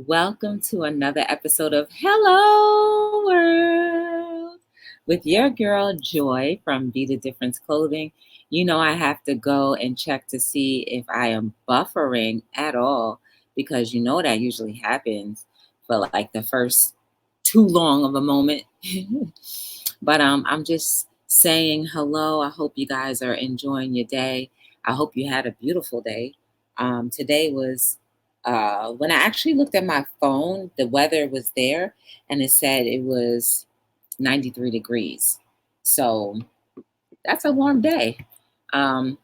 Welcome to another episode of Hello World with your girl Joy from Be the Difference Clothing. You know, I have to go and check to see if I am buffering at all because you know that usually happens for like the first too long of a moment. But I'm just saying hello. I hope you guys are enjoying your day. I hope you had a beautiful day. Today was when I actually looked at my phone, the weather was there and it said it was 93 degrees. So that's a warm day. Um,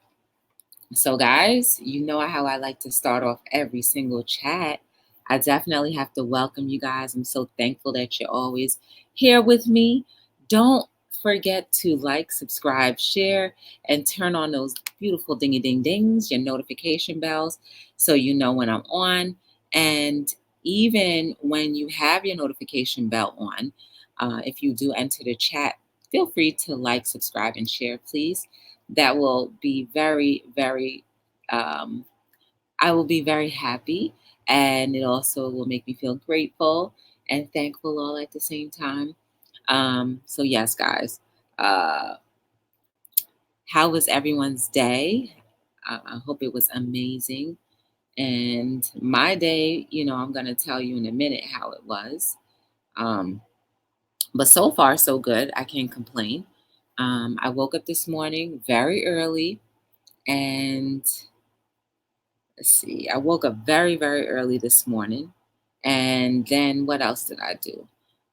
so, guys, you know how I like to start off every single chat. I definitely have to welcome you guys. I'm so thankful that you're always here with me. Don't forget to like, subscribe, share, and turn on those beautiful dingy ding dings, your notification bells, so you know when I'm on. And even when you have your notification bell on, if you do enter the chat, feel free to like, subscribe, and share, please. That will be very, very, um, I will be very happy. And it also will make me feel grateful and thankful all at the same time. So, yes, guys, uh, how was everyone's day? I hope it was amazing. And my day, I'm going to tell you in a minute how it was. Um, but so far, so good. I can't complain. I woke up this morning very early and let's see, I woke up very, very early this morning. And then what else did I do?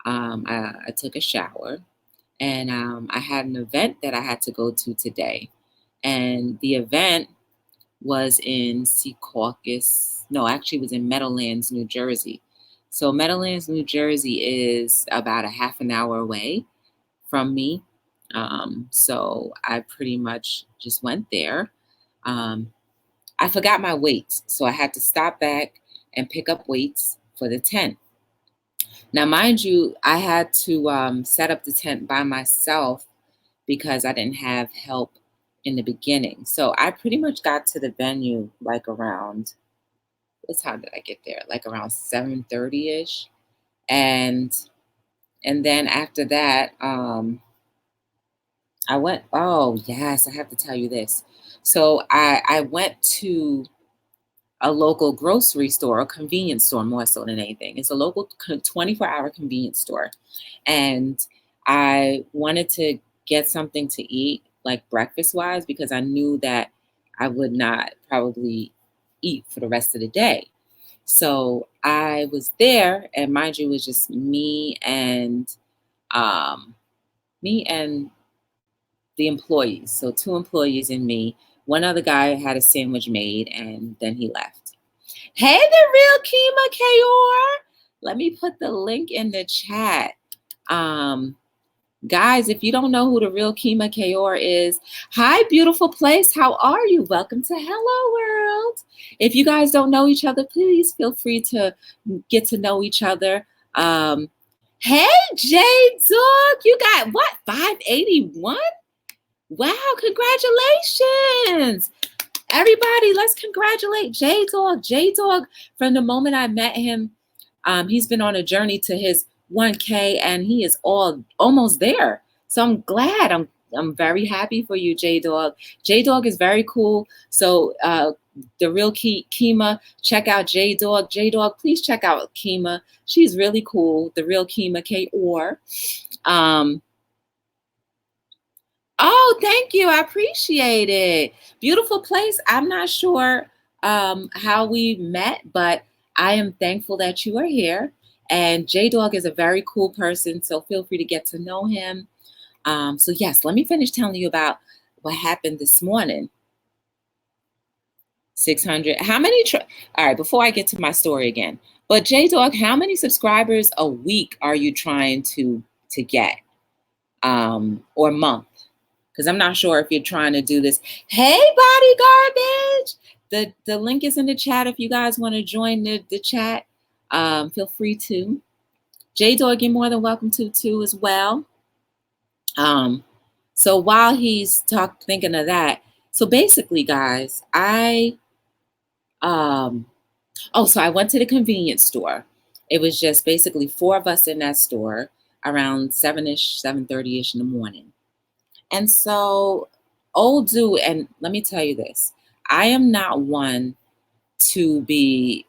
I took a shower and I had an event that I had to go to today. And the event was in Secaucus. No, actually, it was in Meadowlands, New Jersey. So, Meadowlands, New Jersey is about a half an hour away from me. So, I pretty much just went there. Um, I forgot my weights, so I had to stop back and pick up weights for the tent. Now, mind you, I had to set up the tent by myself because I didn't have help in the beginning. So I pretty much got to the venue like around, what time did I get there? Like around 7:30 ish, and then after that, I went. Oh yes, I have to tell you this. So I went to a local grocery store, a convenience store more so than anything. It's a local 24-hour convenience store. And I wanted to get something to eat, like breakfast wise, because I knew that I would not probably eat for the rest of the day. So I was there, and mind you, it was just um, me and the employees. So two employees and me. One other guy had a sandwich made, and then he left. Hey, the real Kima Kayor. Let me put the link in the chat. Um, Guys, if you don't know who the real Kima Kayor is, hi, beautiful place. How are you? Welcome to Hello World. If you guys don't know each other, please feel free to get to know each other. Hey, J Dog, you got what? 581? Wow, congratulations. Everybody, let's congratulate J Dog. J Dog, from the moment I met him, he's been on a journey to his 1K and he is almost there. So I'm glad. I'm very happy for you, J Dog. J Dog is very cool. So the real Kima, check out J Dog. J Dog, please check out Kima. She's really cool. The real Kima K or. Oh, thank you. I appreciate it. Beautiful place. I'm not sure how we met, but I am thankful that you are here. And J Dog is a very cool person, so feel free to get to know him. So, yes, let me finish telling you about what happened this morning. 600. How many? All right, before I get to my story again. But J Dog, how many subscribers a week are you trying to get or month? Because I'm not sure if you're trying to do this. Hey, BodyGarbage! The link is in the chat if you guys want to join the chat. Feel free to. J Dog, you're more than welcome to too as well. So while he's thinking of that, so basically, guys, I Oh, so I went to the convenience store. It was just basically four of us in that store around 7-ish, 7:30-ish in the morning. And so old dude, and let me tell you this, I am not one to be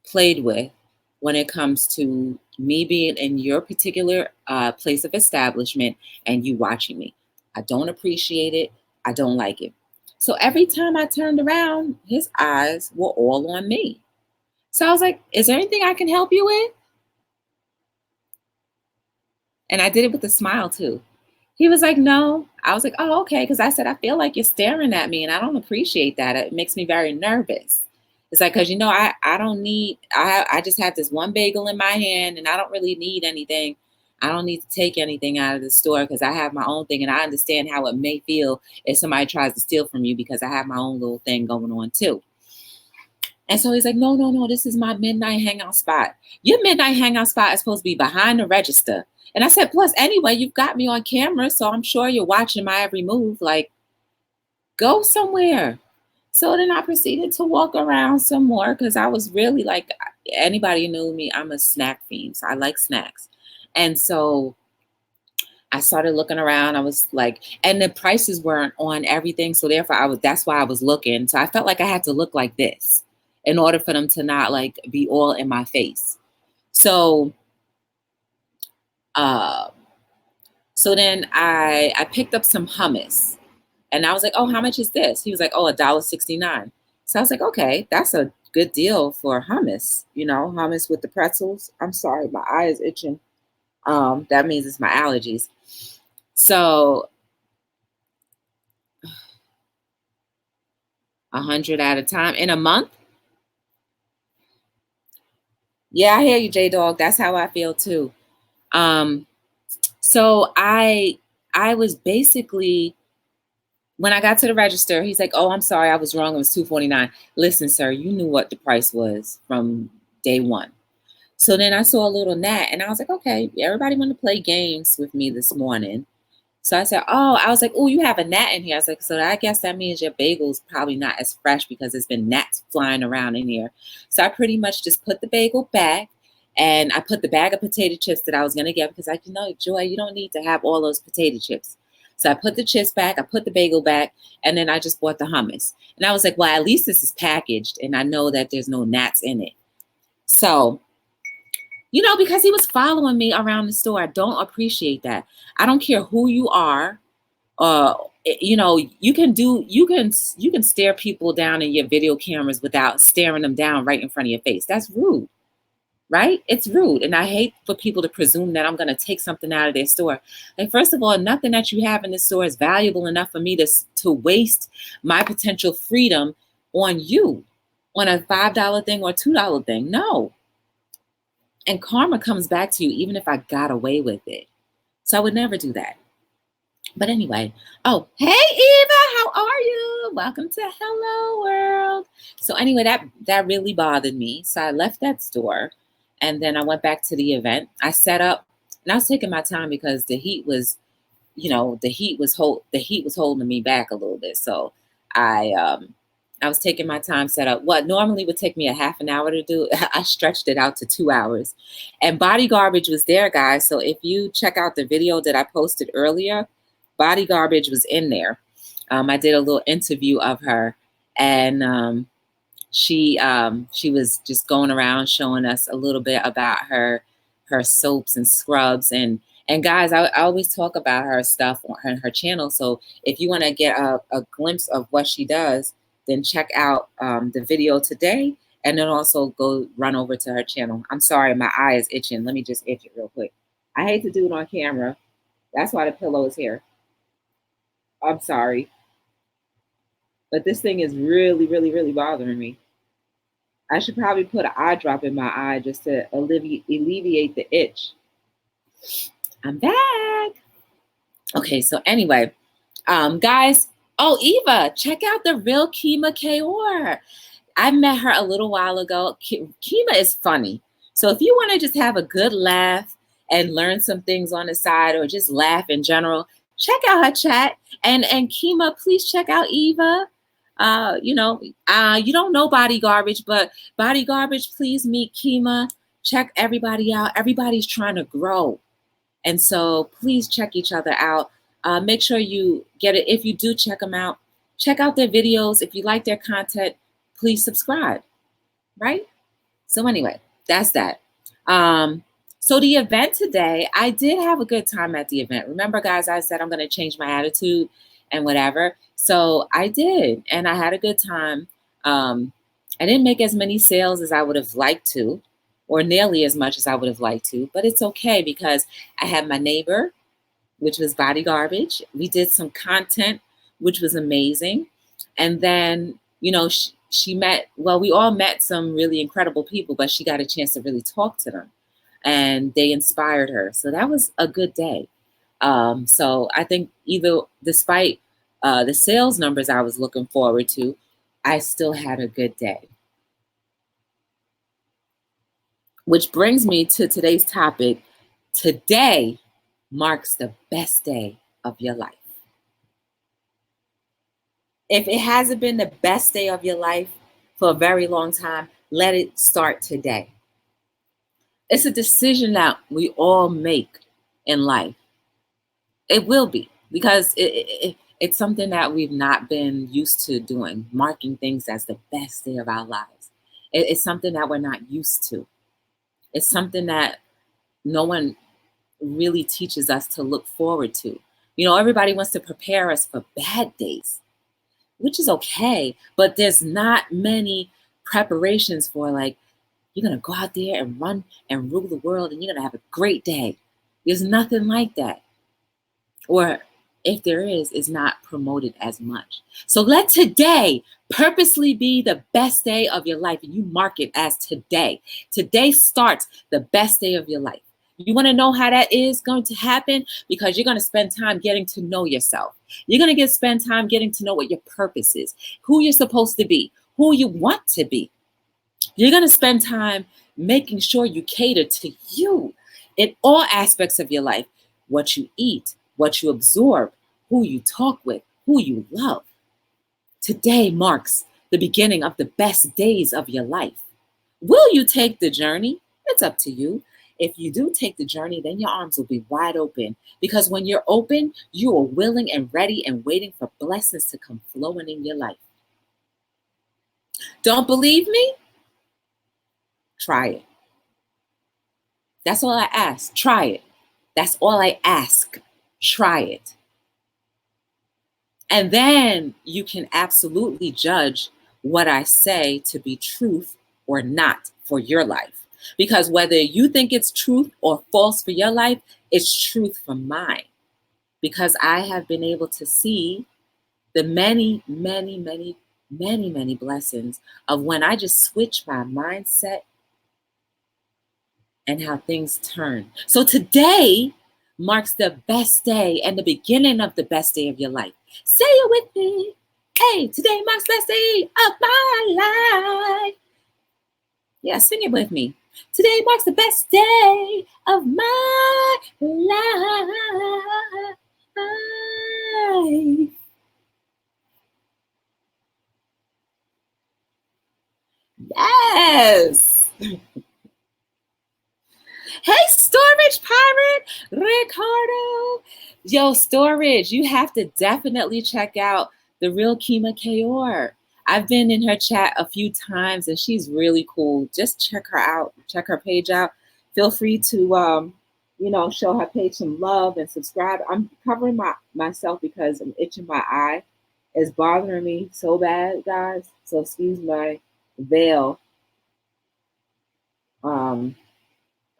played with when it comes to me being in your particular place of establishment and you watching me. I don't appreciate it. I don't like it. So every time I turned around, his eyes were all on me. So I was like, is there anything I can help you with? And I did it with a smile too. He was like, no. I was like, oh, okay. Because I said, I feel like you're staring at me and I don't appreciate that. It makes me very nervous. It's like, because, I don't need, I just have this one bagel in my hand and I don't really need anything. I don't need to take anything out of the store because I have my own thing. And I understand how it may feel if somebody tries to steal from you because I have my own little thing going on too. And so he's like, no, no, no, this is my midnight hangout spot. Your midnight hangout spot is supposed to be behind the register. And I said, plus, anyway, you've got me on camera, so I'm sure you're watching my every move. Like, go somewhere. So then I proceeded to walk around some more because I was really like, anybody who knew me, I'm a snack fiend. So I like snacks. And so I started looking around. I was like, and the prices weren't on everything. So therefore, that's why I was looking. So I felt like I had to look like this in order for them to not like be all in my face. So, uh, so then I picked up some hummus and I was like, oh, how much is this? He was like, oh, $1.69. So I was like, okay, that's a good deal for hummus, hummus with the pretzels. I'm sorry, my eye is itching. That means it's my allergies. So 100 at a time in a month. Yeah, I hear you, J Dog. That's how I feel too. Um, so I was basically when I got to the register, he's like, "Oh, I'm sorry, I was wrong. It was $2.49." Listen, sir, you knew what the price was from day one. So then I saw a little gnat, and I was like, "Okay, everybody want to play games with me this morning." So I said, "Oh," I was like, "Oh, you have a gnat in here." I was like, "So I guess that means your bagel's probably not as fresh because there's been gnats flying around in here." So I pretty much just put the bagel back, and I put the bag of potato chips that I was gonna get because Joy, you don't need to have all those potato chips. So I put the chips back, I put the bagel back, and then I just bought the hummus. And I was like, well, at least this is packaged, and I know that there's no gnats in it. So because he was following me around the store, I don't appreciate that. I don't care who you are. uh you can stare people down in your video cameras without staring them down right in front of your face. That's rude, right? It's rude. And I hate for people to presume that I'm going to take something out of their store. Like, first of all, nothing that you have in the store is valuable enough for me to waste my potential freedom on you, on a $5 thing or $2 thing. No. And karma comes back to you even if I got away with it. So I would never do that. But anyway, oh, hey Eva, how are you? Welcome to Hello World. So anyway, that really bothered me. So I left that store and then I went back to the event. I set up and I was taking my time because the heat was, the heat was holding me back a little bit. So I was taking my time, set up what normally would take me a half an hour to do. I stretched it out to 2 hours. And BodyGarbage was there, guys. So if you check out the video that I posted earlier, BodyGarbage was in there. I did a little interview of her, and she was just going around showing us a little bit about her soaps and scrubs and guys, I always talk about her stuff on her channel. So if you want to get a glimpse of what she does, then check out the video today, and then also go run over to her channel. I'm sorry, my eye is itching. Let me just itch it real quick. I hate to do it on camera. That's why the pillow is here. I'm sorry. But this thing is really, really, really bothering me. I should probably put an eye drop in my eye just to alleviate the itch. I'm back. Okay, so anyway, guys, oh, Eva, check out the real Kima Kaur. I met her a little while ago. Kima is funny. So if you want to just have a good laugh and learn some things on the side or just laugh in general, check out her chat. And Kima, please check out Eva. You don't know BodyGarbage, but BodyGarbage, please meet Kima. Check everybody out. Everybody's trying to grow. And so please check each other out. Make sure you get it. If you do check them out, check out their videos. If you like their content, please subscribe, right? So anyway, that's that. So the event today, I did have a good time at the event. Remember, guys, I said I'm going to change my attitude and whatever. So I did, and I had a good time. I didn't make as many sales as I would have liked to, or nearly as much as I would have liked to, but it's okay because I had my neighbor, which was BodyGarbage. We did some content, which was amazing. And then, she met, well, we all met some really incredible people, but she got a chance to really talk to them and they inspired her. So that was a good day. So I think despite the sales numbers I was looking forward to, I still had a good day. Which brings me to today's topic. Today marks the best day of your life. If it hasn't been the best day of your life for a very long time, let it start today. It's a decision that we all make in life. It will be because it's something that we've not been used to doing, marking things as the best day of our lives. It's something that we're not used to. It's something that no one really teaches us to look forward to. Everybody wants to prepare us for bad days, which is okay, but there's not many preparations for, like, you're going to go out there and run and rule the world and you're going to have a great day. There's nothing like that. Or if there is, it's not promoted as much. So let today purposely be the best day of your life, and you mark it as today. Today starts the best day of your life. You want to know how that is going to happen? Because you're going to spend time getting to know yourself. You're going to spend time getting to know what your purpose is, who you're supposed to be, who you want to be. You're going to spend time making sure you cater to you in all aspects of your life. What you eat, what you absorb, who you talk with, who you love. Today marks the beginning of the best days of your life. Will you take the journey? It's up to you. If you do take the journey, then your arms will be wide open, because when you're open, you are willing and ready and waiting for blessings to come flowing in your life. Don't believe me? Try it. That's all I ask. Try it. That's all I ask. Try it. And then you can absolutely judge what I say to be truth or not for your life. Because whether you think it's truth or false for your life, it's truth for mine. Because I have been able to see the many, many, many, many, many blessings of when I just switch my mindset and how things turn. So today marks the best day and the beginning of the best day of your life. Say it with me. Hey, today marks the best day of my life. Yeah, sing it with me. Today marks the best day of my life. Yes. Hey, Storage Pirate, Ricardo. Yo, Storage, you have to definitely check out the real Kima Kayor. I've been in her chat a few times and she's really cool. Just check her out. Check her page out. Feel free to, show her page some love and subscribe. I'm covering myself because I'm itching my eye. It's bothering me so bad, guys. So excuse my veil. I'm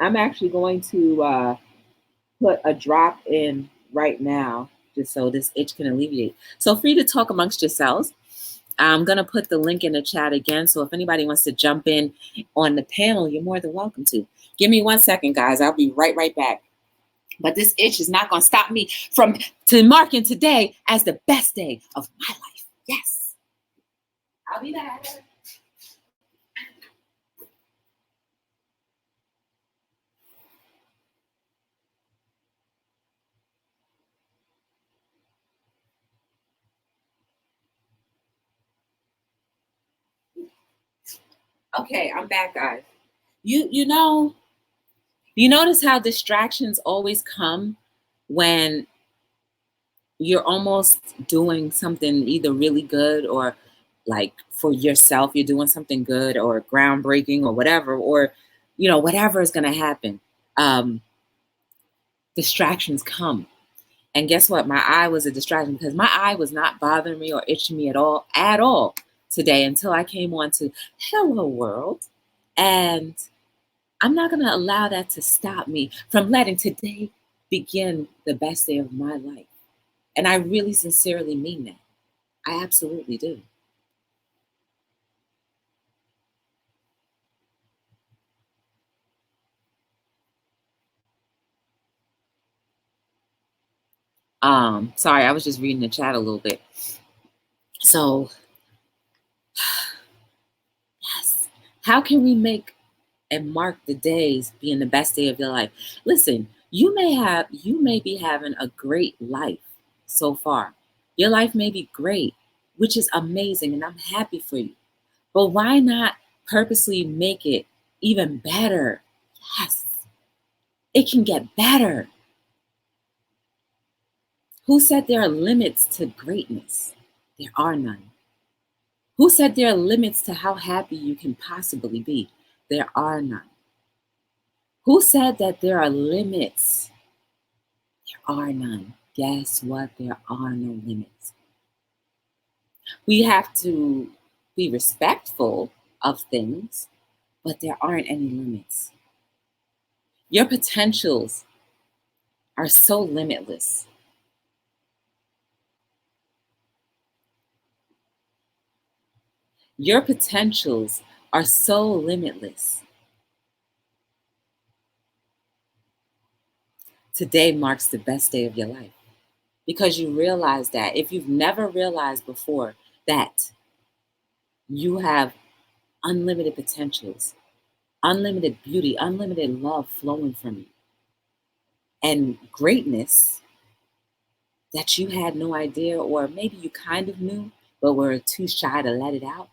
actually going to put a drop in right now just so this itch can alleviate. So free to talk amongst yourselves. I'm going to put the link in the chat again. So if anybody wants to jump in on the panel, you're more than welcome to. Give me 1 second, guys. I'll be right back. But this itch is not going to stop me from marking today as the best day of my life. Yes. I'll be back. Okay, I'm back, guys. You you notice how distractions always come when you're almost doing something either really good or like for yourself, you're doing something good or groundbreaking or whatever, or whatever is gonna happen. Um, Distractions come. And guess what? My eye was a distraction because my eye was not bothering me or itching me at all today until I came on to Hello World. And I'm not going to allow that to stop me from letting today begin the best day of my life. And I really sincerely mean that. I absolutely do. Sorry, I was just reading the chat a little bit. So, yes. How can we make and mark the days being the best day of your life? Listen, you may be having a great life so far. Your life may be great, which is amazing, and I'm happy for you. But why not purposely make it even better? Yes, it can get better. Who said there are limits to greatness? There are none. Who said there are limits to how happy you can possibly be? There are none. Who said that there are limits? There are none. Guess what? There are no limits. We have to be respectful of things, but there aren't any limits. Your potentials are so limitless. Your potentials are so limitless. Today marks the best day of your life because you realize that if you've never realized before that you have unlimited potentials, unlimited beauty, unlimited love flowing from you, and greatness that you had no idea, or maybe you kind of knew, but were too shy to let it out.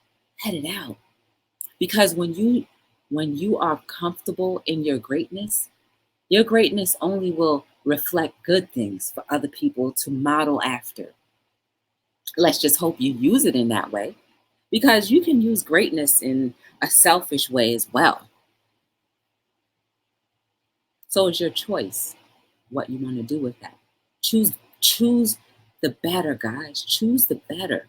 Because when you are comfortable in your greatness only will reflect good things for other people to model after. Let's just hope you use it in that way. Because you can use greatness in a selfish way as well. So it's your choice what you want to do with that. Choose the better, guys. Choose the better.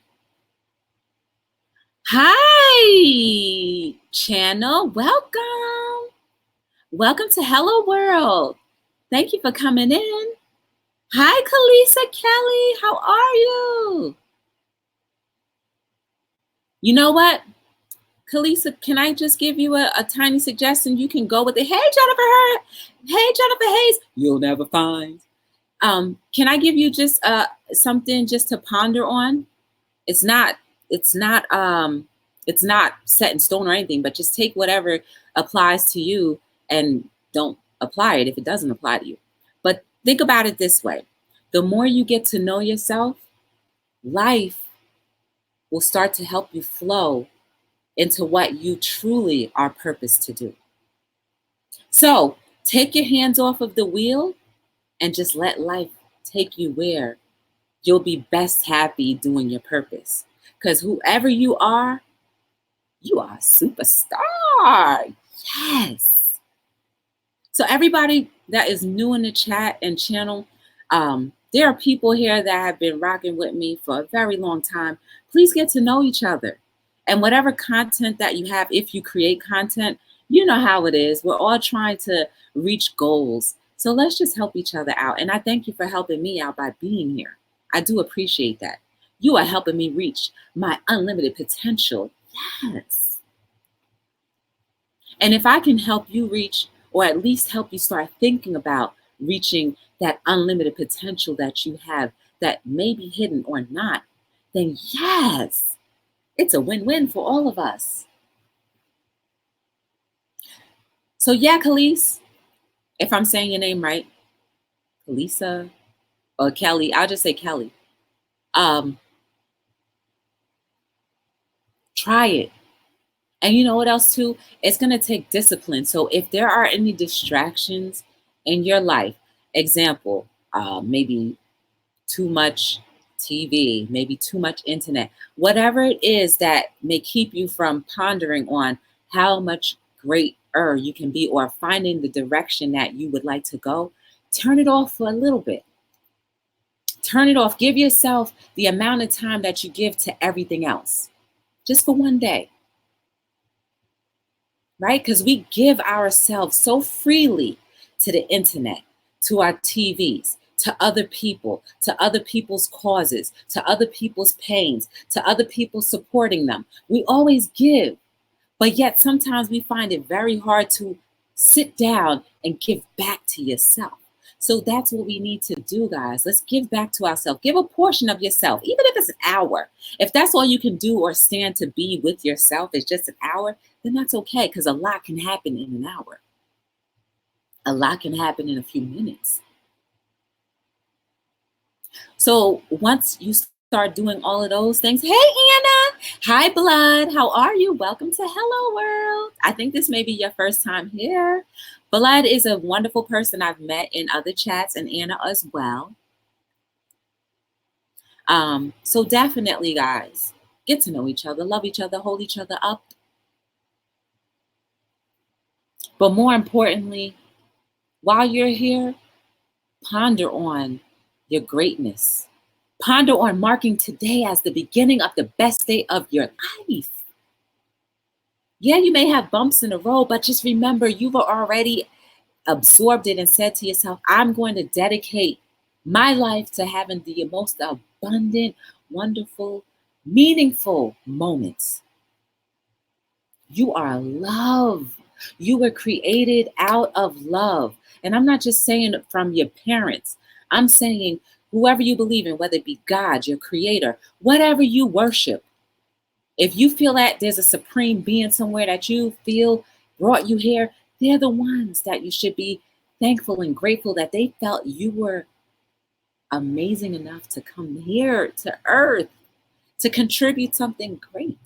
Hi, channel. Welcome. Welcome to Hello World. Thank you for coming in. Hi, Kalisa Kelly. How are you? You know what? Kalisa, can I just give you a tiny suggestion? You can go with it. Hey, Jennifer Hayes. You'll never find. Can I give you just something just to ponder on? It's not it's not it's not set in stone or anything, but just take whatever applies to you and don't apply it if it doesn't apply to you. But think about it this way. The more you get to know yourself, life will start to help you flow into what you truly are purposed to do. So take your hands off of the wheel and just let life take you where you'll be best happy doing your purpose. Because whoever you are a superstar. Yes. So everybody that is new in the chat and channel, there are people here that have been rocking with me for a very long time. Please get to know each other. And whatever content that you have, if you create content, you know how it is. We're all trying to reach goals. So let's just help each other out. And I thank you for helping me out by being here. I do appreciate that. You are helping me reach my unlimited potential. Yes. And if I can help you reach, or at least help you start thinking about reaching that unlimited potential that you have that may be hidden or not, then yes, it's a win-win for all of us. So yeah, Khalees, if I'm saying your name right, Kalisa or Kelly, I'll just say Kelly. Um, Try it. And you know what else too? It's going to take discipline. So if there are any distractions in your life, example, maybe too much TV, maybe too much internet, whatever it is that may keep you from pondering on how much greater you can be or finding the direction that you would like to go, turn it off for a little bit. Turn it off. Give yourself the amount of time that you give to everything else, just for one day, right? Because we give ourselves so freely to the internet, to our TVs, to other people's causes, to other people's pains, to other people supporting them. We always give, but yet sometimes we find it very hard to sit down and give back to yourself. So that's what we need to do, guys. Let's give back to ourselves. Give a portion of yourself, even if it's an hour. If that's all you can do or stand to be with yourself is just an hour, then that's okay, because a lot can happen in an hour. A lot can happen in a few minutes. So once you start doing all of those things, hey Anna, hi Blood, how are you? Welcome to Hello World. I think this may be your first time here. Blood is a wonderful person I've met in other chats, and Anna as well. So definitely, guys, get to know each other, love each other, hold each other up. But more importantly, while you're here, ponder on your greatness. Ponder on marking today as the beginning of the best day of your life. Yeah, you may have bumps in the road, but just remember you've already absorbed it and said to yourself, I'm going to dedicate my life to having the most abundant, wonderful, meaningful moments. You are love. You were created out of love. And I'm not just saying it from your parents. I'm saying whoever you believe in, whether it be God, your creator, whatever you worship. If you feel that there's a supreme being somewhere that you feel brought you here, they're the ones that you should be thankful and grateful that they felt you were amazing enough to come here to earth to contribute something great,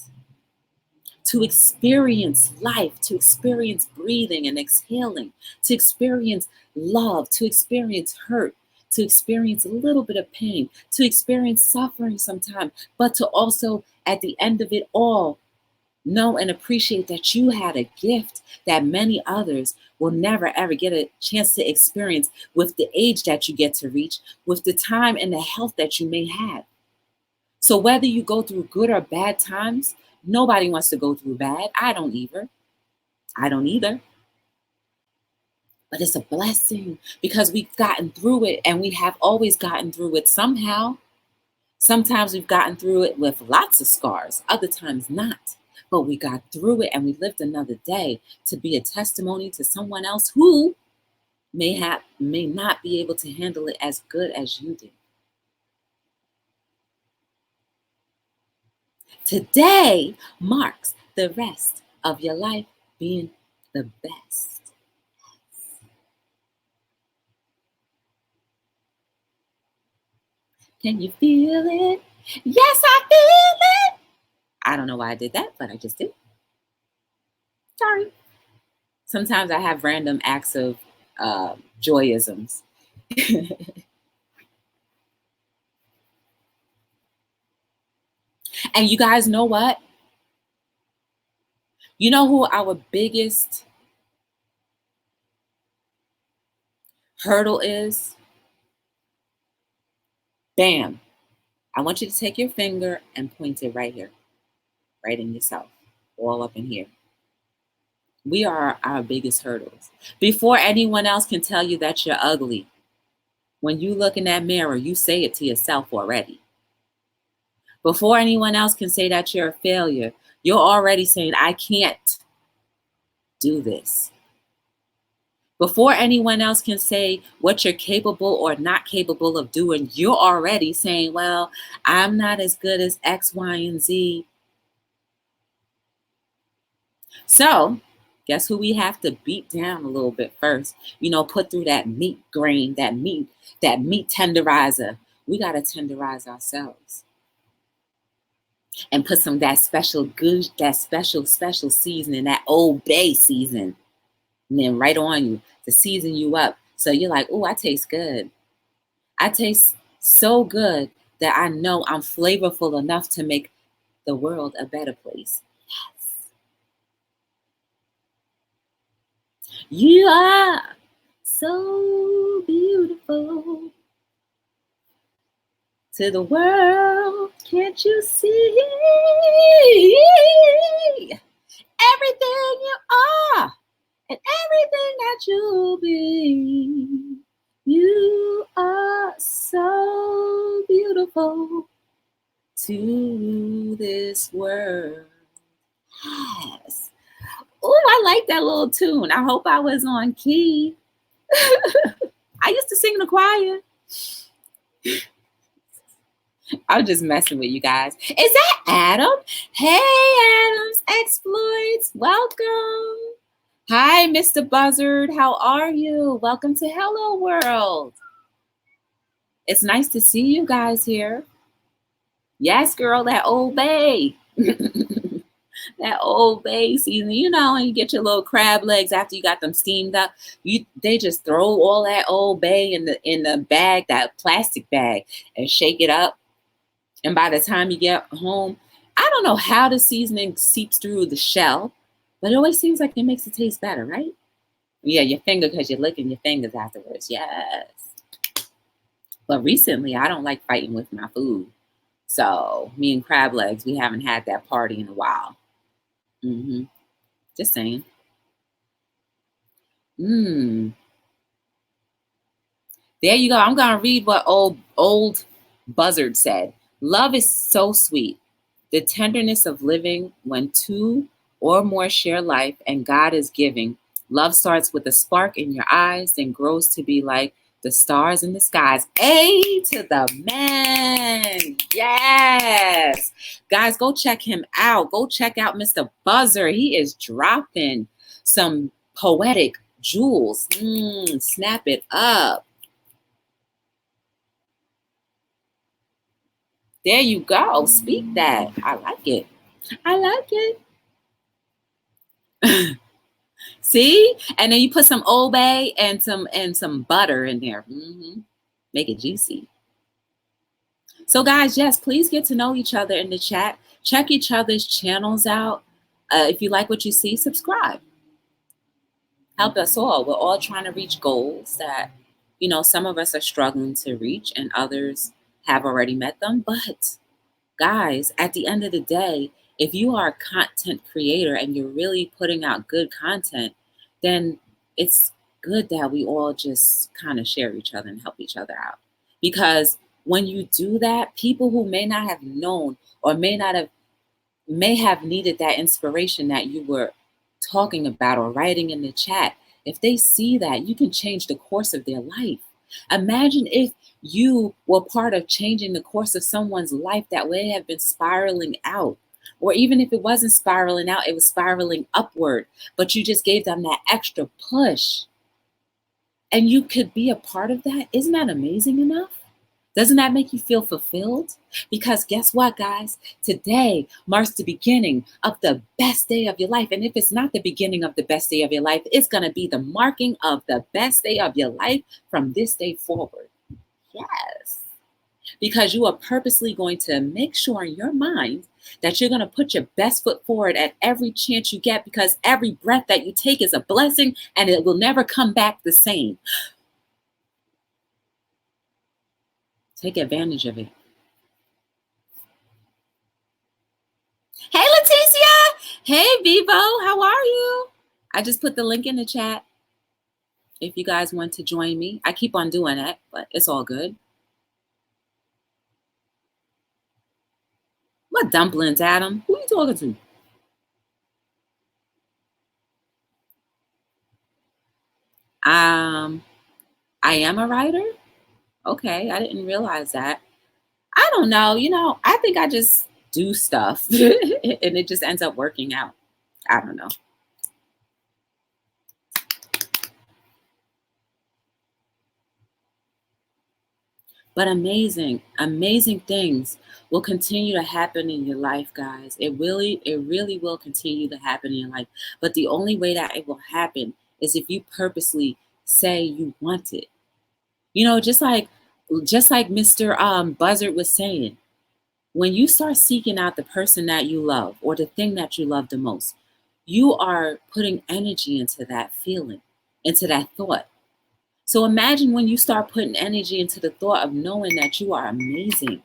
to experience life, to experience breathing and exhaling, to experience love, to experience hurt, to experience a little bit of pain, to experience suffering sometimes, but to also, at the end of it all, know and appreciate that you had a gift that many others will never ever get a chance to experience with the age that you get to reach, with the time and the health that you may have. So whether you go through good or bad times, nobody wants to go through bad. I don't either. I don't either. But it's a blessing because we've gotten through it, and we have always gotten through it somehow. Sometimes we've gotten through it with lots of scars, other times not. But we got through it and we lived another day to be a testimony to someone else who may not be able to handle it as good as you did. Today marks the rest of your life being the best. Can you feel it? Yes, I feel it. I don't know why I did that, but I just did. Sorry. Sometimes I have random acts of joyisms. And you guys know what? You know who our biggest hurdle is? Bam. I want you to take your finger and point it right here, right in yourself, all up in here. We are our biggest hurdles. Before anyone else can tell you that you're ugly, when you look in that mirror, you say it to yourself already. Before anyone else can say that you're a failure, you're already saying, I can't do this. Before anyone else can say what you're capable or not capable of doing, you're already saying, well, I'm not as good as X, Y, and Z. So guess who we have to beat down a little bit first? Put through that meat grain, that meat tenderizer. We got to tenderize ourselves. and put some that special good, that special seasoning, that Old Bay season, and then right on you to season you up. So you're like, oh, I taste good. I taste so good that I know I'm flavorful enough to make the world a better place. Yes. You are so beautiful to the world. Can't you see everything you are and everything that you'll be? You are so beautiful to this world. Yes. Oh, I like that little tune. I hope I was on key. I used to sing in the choir. I'm just messing with you guys. Is that Adam? Hey, Adam's Exploits. Welcome. Hi, Mr. Buzzard. How are you? Welcome to Hello World. It's nice to see you guys here. Yes, girl, that Old Bay. That Old Bay season, you know, and you get your little crab legs after you got them steamed up. They just throw all that Old Bay in the bag, that plastic bag, and shake it up. And by the time you get home, I don't know how the seasoning seeps through the shell, but it always seems like it makes it taste better, right? Yeah, your finger, because you're licking your fingers afterwards. Yes. But recently, I don't like fighting with my food. So me and crab legs, we haven't had that party in a while. Just saying. There you go. I'm going to read what old Buzzard said. Love is so sweet. The tenderness of living when two or more share life and God is giving. Love starts with a spark in your eyes, then grows to be like the stars in the skies. A to the man. Yes. Guys, go check him out. Go check out Mr. Buzzer. He is dropping some poetic jewels. Snap it up. There you go. Speak that. I like it. I like it. See? And then you put some Old Bay and some butter in there. Make it juicy. So guys, yes, please get to know each other in the chat. Check each other's channels out. If you like what you see, subscribe. Help us all. We're all trying to reach goals that, some of us are struggling to reach and others have already met them. But guys, at the end of the day, if you are a content creator and you're really putting out good content, then it's good that we all just kind of share each other and help each other out. Because when you do that, people who may not have known or may have needed that inspiration that you were talking about or writing in the chat, if they see that, you can change the course of their life. Imagine if you were part of changing the course of someone's life that may have been spiraling out. Or even if it wasn't spiraling out, it was spiraling upward, but you just gave them that extra push. And you could be a part of that. Isn't that amazing enough? Doesn't that make you feel fulfilled? Because guess what, guys? Today marks the beginning of the best day of your life. And if it's not the beginning of the best day of your life, it's going to be the marking of the best day of your life from this day forward. Yes. Because you are purposely going to make sure in your mind that you're going to put your best foot forward at every chance you get, because every breath that you take is a blessing and it will never come back the same. Take advantage of it. Hey, Leticia. Hey, Vivo. How are you? I just put the link in the chat if you guys want to join me. I keep on doing it, but it's all good. What dumplings, Adam? Who are you talking to? I am a writer. Okay, I didn't realize that. I don't know. I think I just do stuff and it just ends up working out. I don't know. But amazing things will continue to happen in your life, guys. It really will continue to happen in your life. But the only way that it will happen is if you purposely say you want it. You know, just like Mr. Buzzard was saying, when you start seeking out the person that you love or the thing that you love the most, you are putting energy into that feeling, into that thought. So imagine when you start putting energy into the thought of knowing that you are amazing.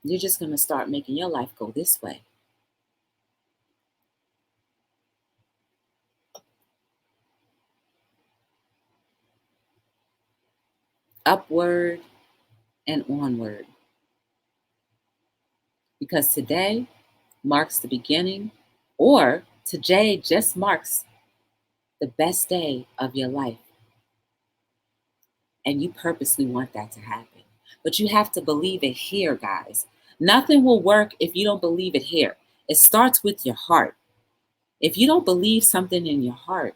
You're just going to start making your life go this way. Upward and onward. Because today marks the beginning, or today just marks the best day of your life. And you purposely want that to happen. But you have to believe it here, guys. Nothing will work if you don't believe it here. It starts with your heart. If you don't believe something in your heart,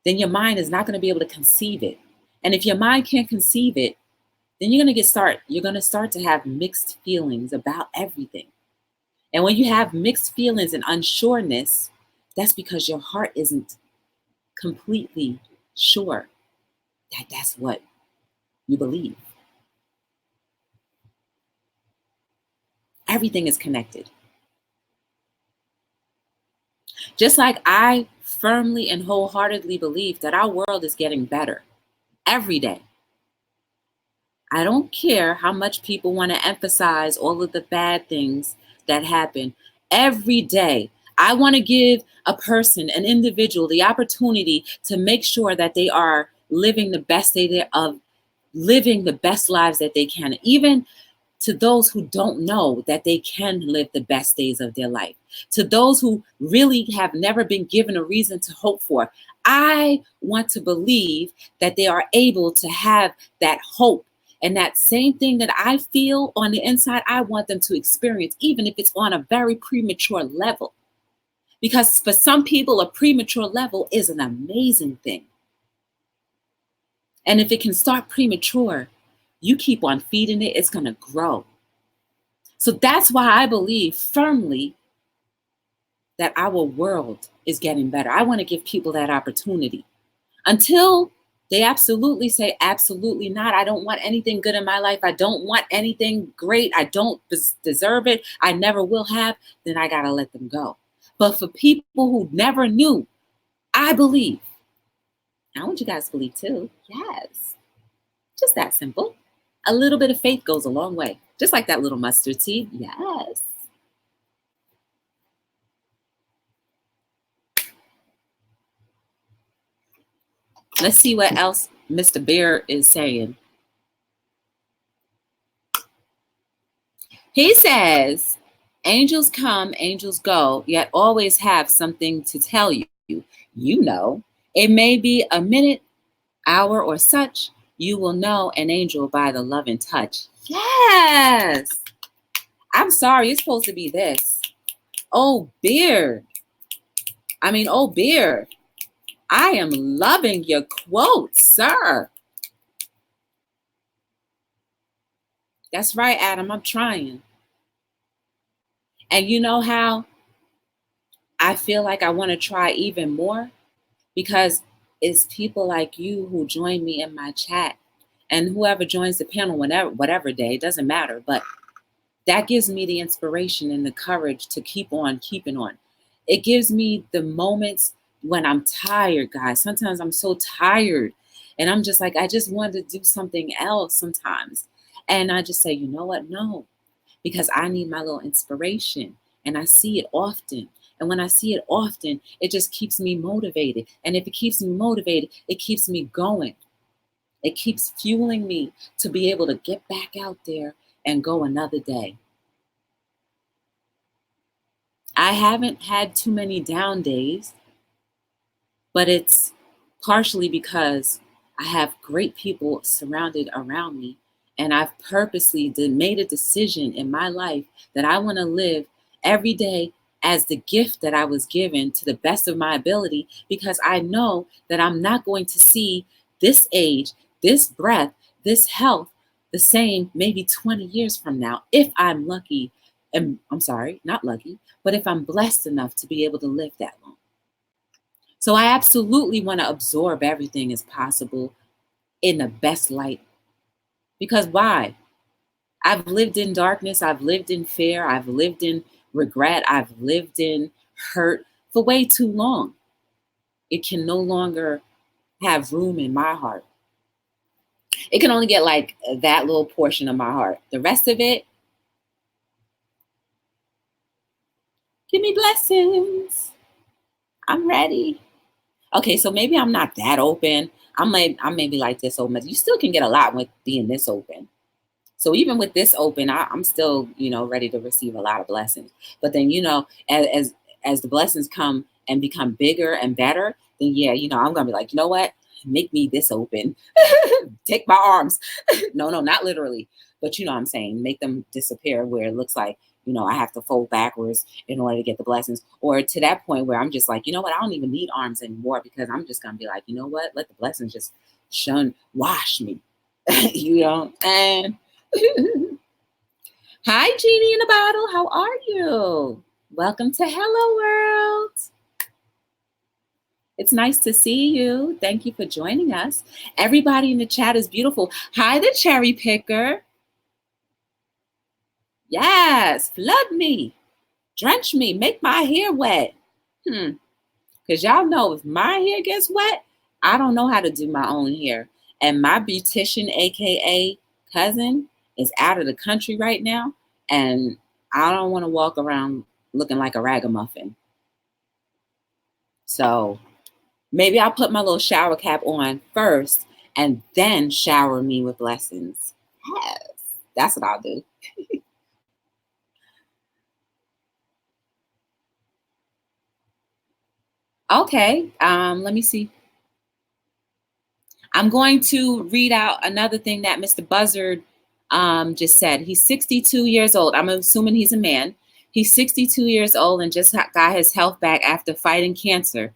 then your mind is not going to be able to conceive it. And if your mind can't conceive it, then you're going to start to have mixed feelings about everything. And when you have mixed feelings and unsureness, that's because your heart isn't completely sure that that's what you believe. Everything is connected. Just like I firmly and wholeheartedly believe that our world is getting better every day. I don't care how much people want to emphasize all of the bad things that happen. Every day, I want to give a person, an individual, the opportunity to make sure that they are living the best living the best lives that they can. Even to those who don't know that they can live the best days of their life, to those who really have never been given a reason to hope for. I want to believe that they are able to have that hope, and that same thing that I feel on the inside, I want them to experience, even if it's on a very premature level. Because for some people, a premature level is an amazing thing. And if it can start premature, you keep on feeding it, it's going to grow. So that's why I believe firmly that our world is getting better. I want to give people that opportunity until they absolutely say, absolutely not. I don't want anything good in my life. I don't want anything great. I don't deserve it. I never will have. Then I got to let them go. But for people who never knew, I believe. I want you guys to believe too. Yes. Just that simple. A little bit of faith goes a long way. Just like that little mustard seed. Yes. Let's see what else Mr. Bear is saying. He says, angels come, angels go, yet always have something to tell you. You know, it may be a minute, hour, or such. You will know an angel by the love and touch. Yes. I'm sorry, it's supposed to be this. Oh, Bear. Oh, Bear. I am loving your quote, sir. That's right, Adam. I'm trying. And you know how I feel like I want to try even more? Because it's people like you who join me in my chat, and whoever joins the panel whenever, whatever day, it doesn't matter. But that gives me the inspiration and the courage to keep on keeping on. It gives me the moments when I'm tired, guys. Sometimes I'm so tired and I'm just like, I just want to do something else sometimes. And I just say, you know what? No, because I need my little inspiration, and I see it often. And when I see it often, it just keeps me motivated. And if it keeps me motivated, it keeps me going. It keeps fueling me to be able to get back out there and go another day. I haven't had too many down days, but it's partially because I have great people surrounded around me. And I've purposely made a decision in my life that I want to live every day as the gift that I was given to the best of my ability, because I know that I'm not going to see this age, this breath, this health the same maybe 20 years from now if I'm lucky. And I'm sorry, not lucky, but if I'm blessed enough to be able to live that long. So I absolutely want to absorb everything as possible in the best light. Because why? I've lived in darkness, I've lived in fear, I've lived in regret, I've lived in hurt for way too long. It can no longer have room in my heart. It can only get like that little portion of my heart. The rest of it, give me blessings. I'm ready. Okay, so maybe I'm not that open. I'm maybe like this open. You still can get a lot with being this open. So even with this open, I'm still, ready to receive a lot of blessings. But then, as the blessings come and become bigger and better, then yeah, I'm gonna be like, you know what? Make me this open. Take my arms. No, not literally, but you know what I'm saying. Make them disappear where it looks like, I have to fold backwards in order to get the blessings. Or to that point where I'm just like, you know what? I don't even need arms anymore, because I'm just gonna be like, you know what? Let the blessings just wash me. And hi, Genie in a Bottle. How are you? Welcome to Hello World. It's nice to see you. Thank you for joining us. Everybody in the chat is beautiful. Hi, the cherry picker. Yes, flood me, drench me, make my hair wet. Because y'all know if my hair gets wet, I don't know how to do my own hair. And my beautician, AKA cousin, is out of the country right now. And I don't want to walk around looking like a ragamuffin. So maybe I'll put my little shower cap on first and then shower me with blessings. Yes, that's what I'll do. Okay, let me see. I'm going to read out another thing that Mr. Buzzard just said. He's 62 years old. I'm assuming he's a man. He's 62 years old and just got his health back after fighting cancer.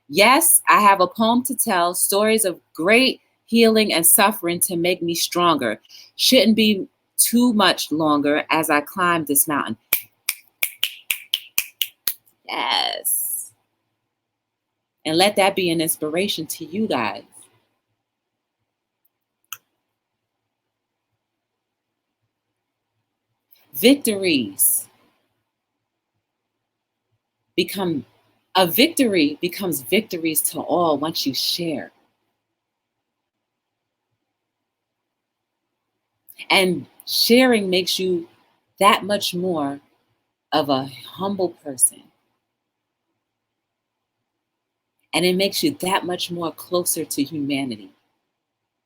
Yes, I have a poem to tell, stories of great healing and suffering to make me stronger. Shouldn't be too much longer as I climb this mountain. Yes. And let that be an inspiration to you guys. Victories become a victory becomes victories to all once you share. And sharing makes you that much more of a humble person. And it makes you that much more closer to humanity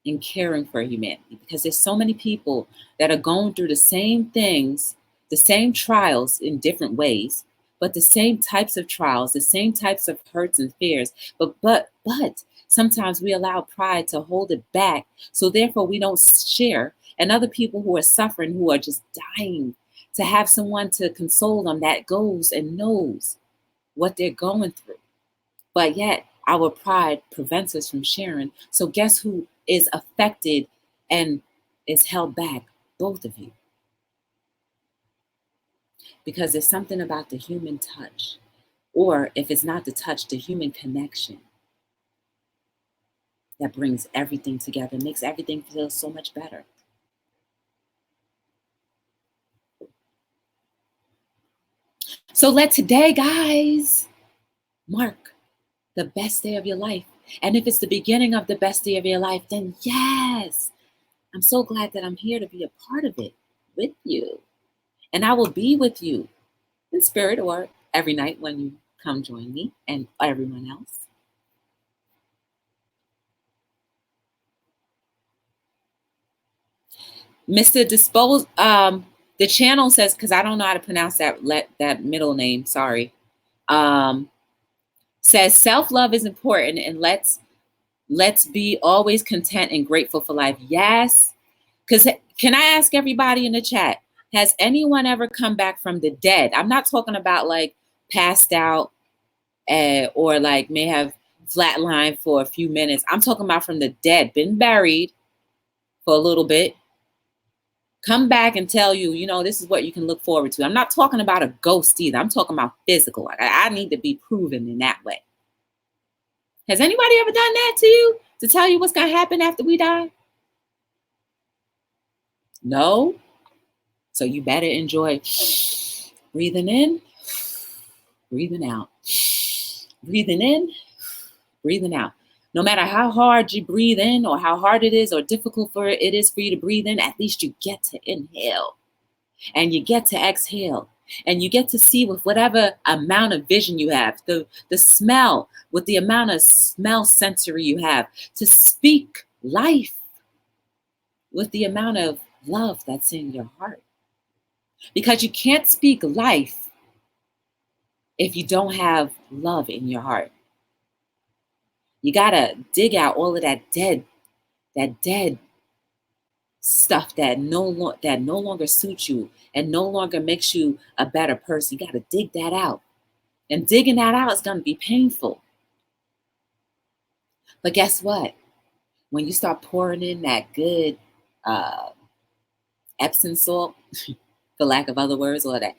and caring for humanity, because there's so many people that are going through the same things, the same trials in different ways, but the same types of trials, the same types of hurts and fears. But sometimes we allow pride to hold it back. So therefore we don't share. And other people who are suffering, who are just dying, to have someone to console them that goes and knows what they're going through. But yet our pride prevents us from sharing. So guess who is affected and is held back? Both of you. Because there's something about the human touch, or if it's not the touch, the human connection, that brings everything together, makes everything feel so much better. So let today, guys, mark the best day of your life. And if it's the beginning of the best day of your life, then yes, I'm so glad that I'm here to be a part of it with you. And I will be with you in spirit or every night when you come join me and everyone else. Mr. Dispose, the channel says, because I don't know how to pronounce that middle name, sorry. Says self-love is important, and let's be always content and grateful for life. Yes. Because can I ask everybody in the chat, has anyone ever come back from the dead? I'm not talking about like passed out, or like may have flatlined for a few minutes. I'm talking about from the dead, been buried for a little bit, come back and tell you, this is what you can look forward to. I'm not talking about a ghost either. I'm talking about physical. Like I need to be proven in that way. Has anybody ever done that to you to tell you what's going to happen after we die? No. So you better enjoy breathing in, breathing out, breathing in, breathing out. No matter how hard you breathe in or how hard it is or difficult it is for you to breathe in, at least you get to inhale and you get to exhale and you get to see with whatever amount of vision you have, the smell with the amount of smell sensory you have, to speak life with the amount of love that's in your heart. Because you can't speak life if you don't have love in your heart. You gotta dig out all of that dead stuff that no longer suits you and no longer makes you a better person. You gotta dig that out. And digging that out is gonna be painful. But guess what? When you start pouring in that good Epsom salt, for lack of other words, or that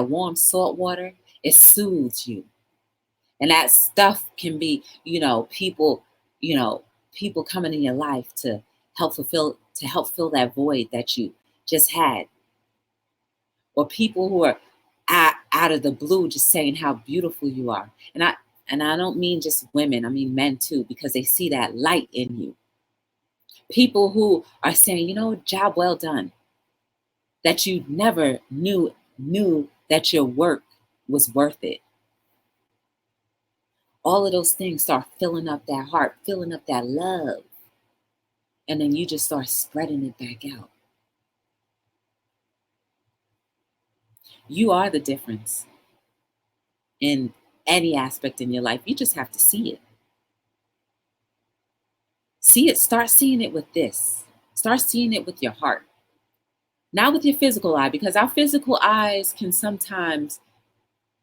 warm salt water, it soothes you. And that stuff can be, people coming in your life to help fill that void that you just had. Or people who are out of the blue just saying how beautiful you are. And I don't mean just women, I mean men too, because they see that light in you. People who are saying, job well done. That you never knew that your work was worth it. All of those things start filling up that heart, filling up that love. And then you just start spreading it back out. You are the difference in any aspect in your life. You just have to see it. See it, start seeing it with this. Start seeing it with your heart. Not with your physical eye, because our physical eyes can sometimes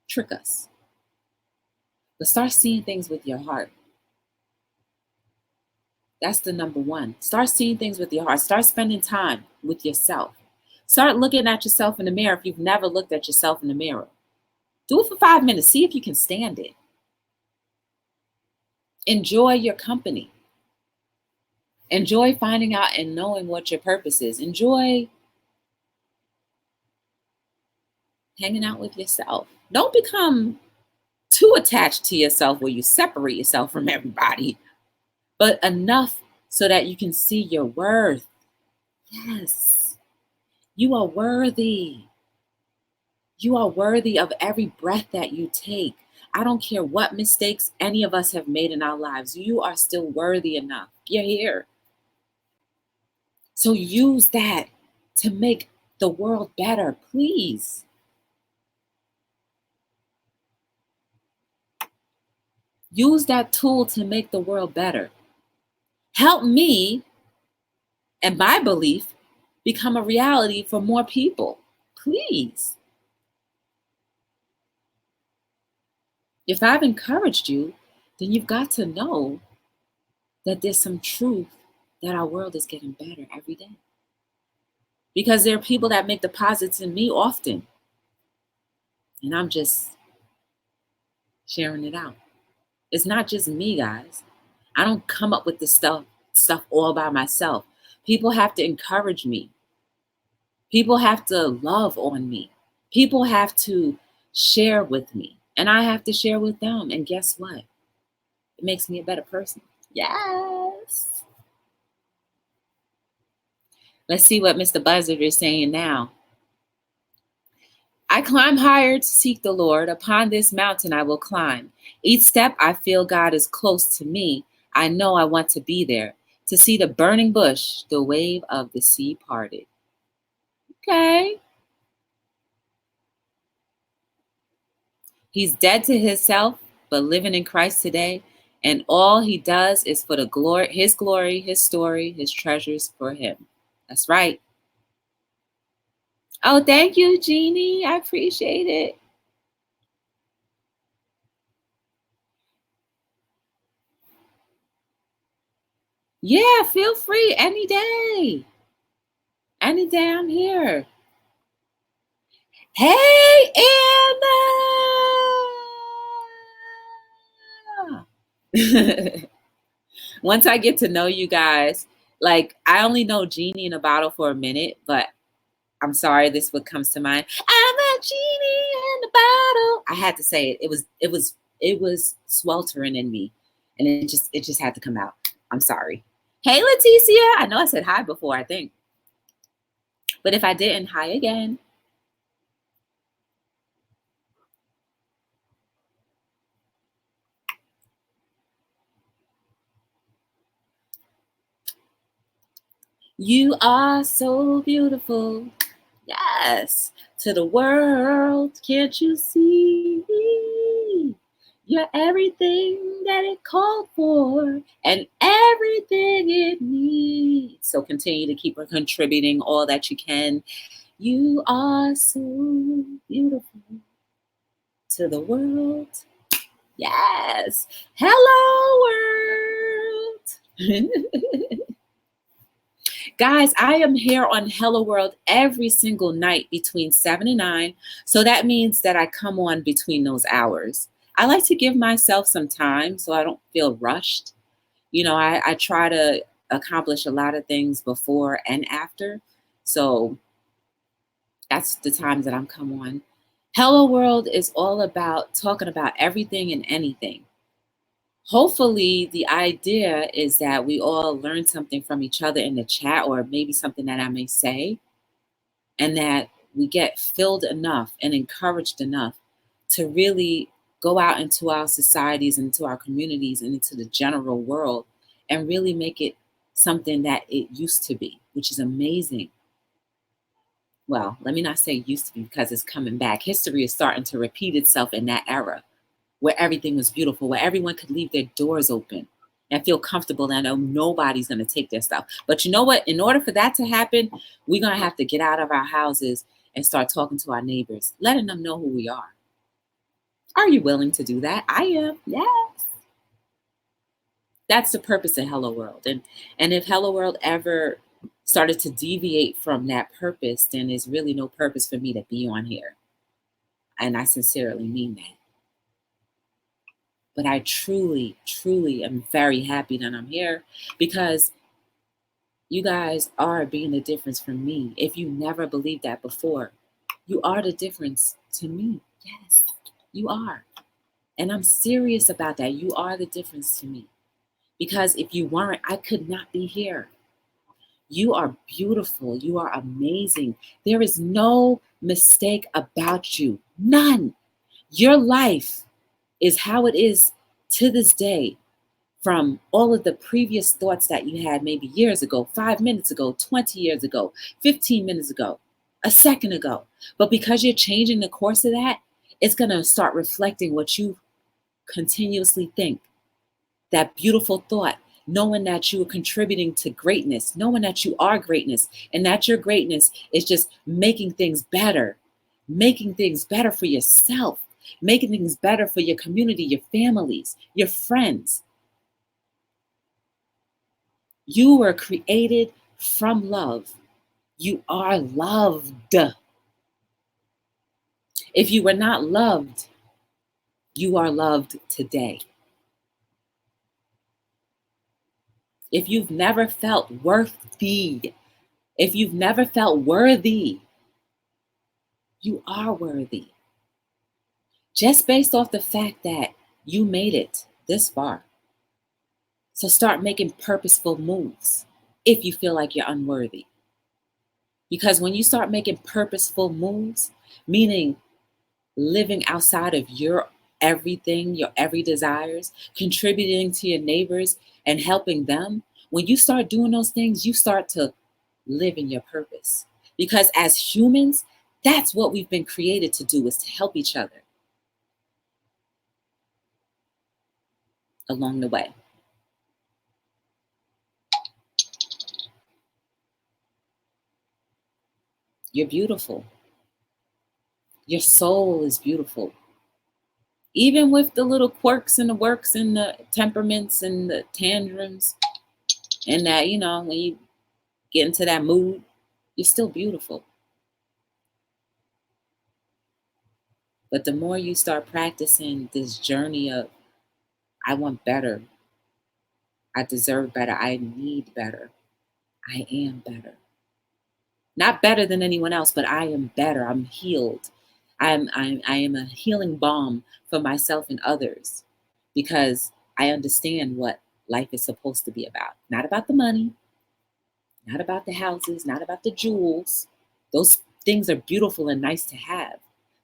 trick us. But start seeing things with your heart. That's the number one. Start seeing things with your heart. Start spending time with yourself. Start looking at yourself in the mirror if you've never looked at yourself in the mirror. Do it for 5 minutes. See if you can stand it. Enjoy your company. Enjoy finding out and knowing what your purpose is. Enjoy hanging out with yourself. Don't become too attached to yourself where you separate yourself from everybody, but enough so that you can see your worth. Yes, you are worthy. You are worthy of every breath that you take. I don't care what mistakes any of us have made in our lives. You are still worthy enough. You're here. So use that to make the world better, please. Use that tool to make the world better. Help me and my belief become a reality for more people, please. If I've encouraged you, then you've got to know that there's some truth that our world is getting better every day. Because there are people that make deposits in me often. And I'm just sharing it out. It's not just me, guys. I don't come up with this stuff all by myself. People have to encourage me. People have to love on me. People have to share with me. And I have to share with them. And guess what? It makes me a better person. Yes. Let's see what Mr. Buzzard is saying now. I climb higher to seek the Lord. Upon this mountain I will climb. Each step I feel God is close to me. I know I want to be there. To see the burning bush, the wave of the sea parted. Okay. He's dead to himself, but living in Christ today. And all he does is for the glory, his story, his treasures for him. That's right. Oh, thank you, Jeannie. I appreciate it. Yeah, feel free any day. Any day I'm here. Hey, Anna! Once I get to know you guys, like I only know Genie in a bottle for a minute, but I'm sorry, this what comes to mind. I'm a genie in the bottle. I had to say it. It was sweltering in me, and it just had to come out. I'm sorry. Hey, Leticia. I know I said hi before, I think, but if I didn't, hi again. You are so beautiful. Yes, to the world, can't you see? You're everything that it called for and everything it needs. So continue to keep contributing all that you can. You are so beautiful to the world. Yes. Hello, world. Guys, I am here on Hello World every single night between 7 and 9. So that means that I come on between those hours. I like to give myself some time so I don't feel rushed. I try to accomplish a lot of things before and after. So that's the times that I'm come on. Hello World is all about talking about everything and anything. Hopefully, the idea is that we all learn something from each other in the chat, or maybe something that I may say, and that we get filled enough and encouraged enough to really go out into our societies, into our communities, and into the general world and really make it something that it used to be, which is amazing. Well, let me not say used to be because it's coming back. History is starting to repeat itself in that era where everything was beautiful, where everyone could leave their doors open and feel comfortable and know nobody's going to take their stuff. But you know what? In order for that to happen, we're going to have to get out of our houses and start talking to our neighbors, letting them know who we are. Are you willing to do that? I am. Yes. That's the purpose of Hello World. And if Hello World ever started to deviate from that purpose, then there's really no purpose for me to be on here. And I sincerely mean that. But I truly, truly am very happy that I'm here because you guys are being the difference for me. If you never believed that before, you are the difference to me. Yes, you are. And I'm serious about that. You are the difference to me. Because if you weren't, I could not be here. You are beautiful. You are amazing. There is no mistake about you. None. Your life is how it is to this day from all of the previous thoughts that you had maybe years ago, 5 minutes ago, 20 years ago, 15 minutes ago, a second ago. But because you're changing the course of that, it's going to start reflecting what you continuously think. That beautiful thought, knowing that you are contributing to greatness, knowing that you are greatness, and that your greatness is just making things better for yourself, making things better for your community, your families, your friends. You were created from love. You are loved. If you were not loved, you are loved today. If you've never felt worthy, if you've never felt worthy, you are worthy. Just based off the fact that you made it this far. So start making purposeful moves if you feel like you're unworthy. Because when you start making purposeful moves, meaning living outside of your everything, your every desires, contributing to your neighbors and helping them, when you start doing those things, you start to live in your purpose. Because as humans, that's what we've been created to do, is to help each other along the way. You're beautiful. Your soul is beautiful. Even with the little quirks and the works and the temperaments and the tantrums, And that, when you get into that mood, you're still beautiful. But the more you start practicing this journey of, I want better, I deserve better, I need better, I am better. Not better than anyone else, but I am better. I'm healed. I am a healing balm for myself and others because I understand what life is supposed to be about. Not about the money, not about the houses, not about the jewels. Those things are beautiful and nice to have,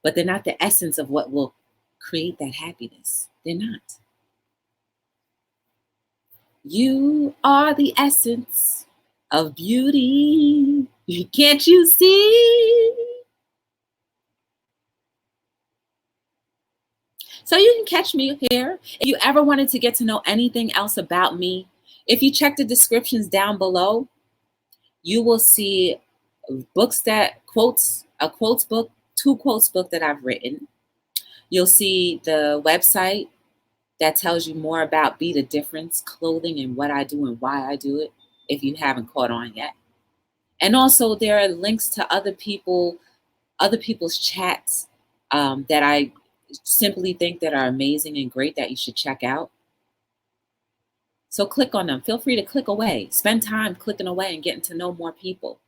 but they're not the essence of what will create that happiness. They're not. You are the essence of beauty. Can't you see? So you can catch me here. If you ever wanted to get to know anything else about me, if you check the descriptions down below, you will see books that quotes, a quotes book, two quotes book that I've written. You'll see the website that tells you more about Be the Difference clothing and what I do and why I do it, if you haven't caught on yet. And also there are links to other people's chats that I simply think that are amazing and great that you should check out. So click on them. Feel free to click away. Spend time clicking away and getting to know more people.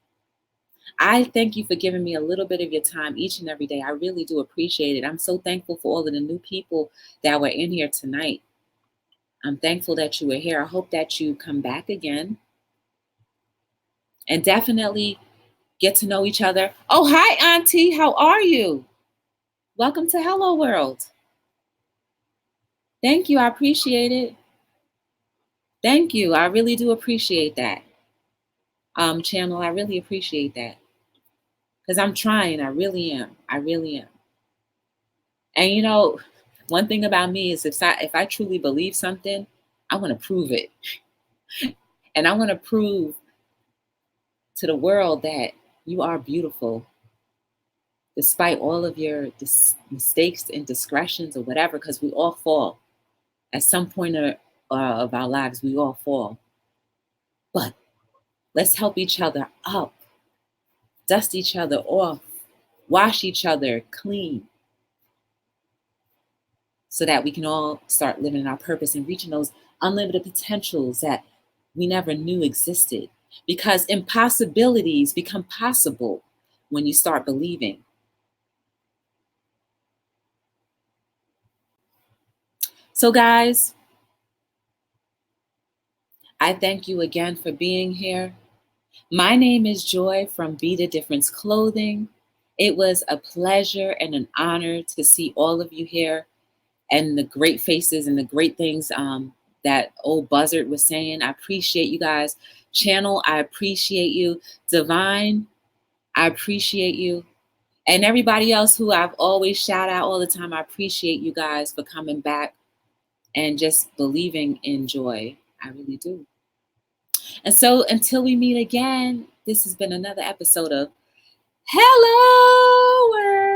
I thank you for giving me a little bit of your time each and every day. I really do appreciate it. I'm so thankful for all of the new people that were in here tonight. I'm thankful that you were here. I hope that you come back again and definitely get to know each other. Oh, hi, Auntie. How are you? Welcome to Hello World. Thank you. I appreciate it. Thank you. I really do appreciate that. Channel, I really appreciate that. Because I'm trying. I really am. I really am. And one thing about me is if I truly believe something, I want to prove it. And I want to prove to the world that you are beautiful despite all of your mistakes and discretions or whatever, because we all fall. At some point of our lives, we all fall. But let's help each other up, dust each other off, wash each other clean so that we can all start living our purpose and reaching those unlimited potentials that we never knew existed. Because impossibilities become possible when you start believing. So, guys, I thank you again for being here. My name is Joy from Be the Difference Clothing. It was a pleasure and an honor to see all of you here and the great faces and the great things that old Buzzard was saying. I appreciate you guys. Channel, I appreciate you. Divine, I appreciate you. And everybody else who I've always shout out all the time, I appreciate you guys for coming back and just believing in joy. I really do. And so until we meet again, this has been another episode of Hello World.